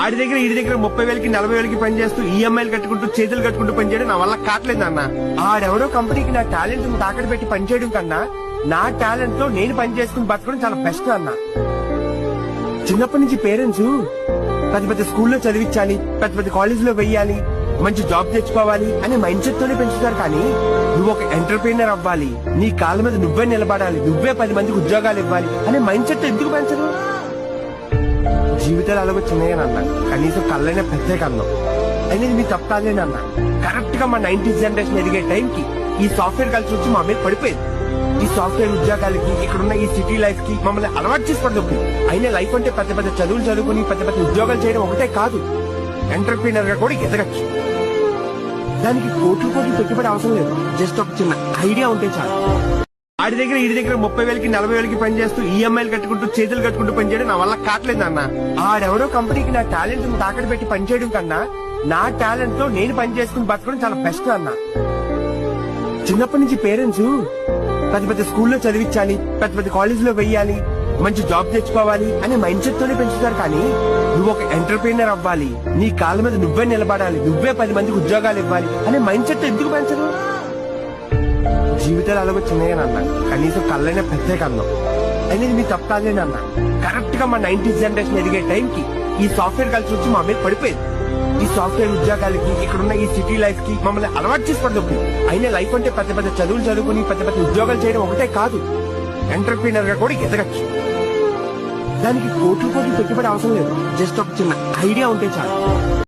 ఆడి దగ్గర ఈడి దగ్గర 30,000కి 40,000కి పని చేస్తూ ఈఎంఐలు కట్టుకుంటూ చేతులు కట్టుకుంటూ పని చేయడం నా వల్ల కావట్లేదు అన్న. ఆడెవరో కంపెనీకి నా టాలెంట్ తాకట్టు పెట్టి పని చేయడం కన్నా నా టాలెంట్ తో నేను పని చేసుకుని బతకడం చాలా బెస్ట్ అన్న. చిన్నప్పటి నుంచి పేరెంట్స్ పెద్ద పెద్ద స్కూల్లో చదివించాలి, పెద్ద పెద్ద కాలేజీలో వెయ్యాలి, మంచి జాబ్ తెచ్చుకోవాలి అనే మైండ్ సెట్ తోనే పెంచుతారు. కానీ నువ్వు ఒక ఎంటర్ప్రీనర్ అవ్వాలి, నీ కాళ్ళ మీద నువ్వే నిలబడాలి, నువ్వే 10 మందికి ఉద్యోగాలు ఇవ్వాలి అనే మైండ్ సెట్ ఎందుకు పెంచరు? జీవితాలు అలాగో చిన్నయ్యానన్న, కనీసం కళ్ళైనా పెద్దే కన్నాం. అనేది మీ తప్పాలేనన్న. కరెక్ట్ గా మా 90s జనరేషన్ ఎదిగే టైంకి ఈ సాఫ్ట్వేర్ కలిసి వచ్చి మా మీద పడిపోయింది. ఈ సాఫ్ట్వేర్ ఉద్యోగాలకి ఇక్కడున్న ఈ సిటీ లైఫ్ కి మమ్మల్ని అలవాటు చేసి పడుతుంది. అయినా లైఫ్ అంటే పెద్ద పెద్ద చదువులు చదువుకుని పెద్ద పెద్ద ఉద్యోగాలు చేయడం ఒకటే కాదు, ఎంటర్ప్రీనర్ గా కూడా ఎదగచ్చు. దానికి కోట్లు పెట్టుబడి అవసరం లేదు, జస్ట్ ఒక చిన్న ఐడియా ఉంటే చాలు. ఆడి దగ్గర ఈడి దగ్గర 30,000కి 40,000కి పని చేస్తూ ఈఎంఐలు కట్టుకుంటూ చేతులు కట్టుకుంటూ పని చేయడం నా వల్ల కావట్లేదు అన్న. ఆడెవరో కంపెనీకి నా టాలెంట్ తాకట్టు పెట్టి పని చేయడం కన్నా నా టాలెంట్ తో నేను పని చేసుకుని బతకడం చాలా బెస్ట్ అన్న. చిన్నప్పటి నుంచి పేరెంట్స్ పెద్ద పెద్ద స్కూల్లో చదివించాలి, పెద్ద పెద్ద కాలేజీలో వెయ్యాలి, మంచి జాబ్ తెచ్చుకోవాలి అనే మైండ్ సెట్ తోనే పెంచుతారు. కానీ నువ్వు ఒక ఎంటర్ప్రీనర్ అవ్వాలి, నీ కాళ్ళ మీద నువ్వే నిలబడాలి, నువ్వే 10 మందికి ఉద్యోగాలు ఇవ్వాలి అనే మైండ్ సెట్ ఎందుకు పెంచరు? జీవితాలు అలాగో చిన్నయ్యానన్న, కనీసం కళ్ళైనా పెద్దే కన్నాం. అనేది మీ తప్పాలేనన్న. కరెక్ట్ గా మా 90s జనరేషన్ ఎదిగే టైంకి ఈ సాఫ్ట్వేర్ కలిసి వచ్చి మా మీద పడిపోయింది. ఈ సాఫ్ట్వేర్ ఉద్యోగాలకి ఇక్కడున్న ఈ సిటీ లైఫ్ కి మమ్మల్ని అలవాటు చేసి పడుతుంది. అయినా లైఫ్ అంటే పెద్ద పెద్ద చదువులు చదువుకుని పెద్ద పెద్ద ఉద్యోగాలు చేయడం ఒకటే కాదు, ఎంటర్ప్రీనర్ గా కూడా ఎదగచ్చు. దానికి కోట్లు పెట్టుబడి అవసరం లేదు, జస్ట్ ఒక చిన్న ఐడియా ఉంటే చాలు.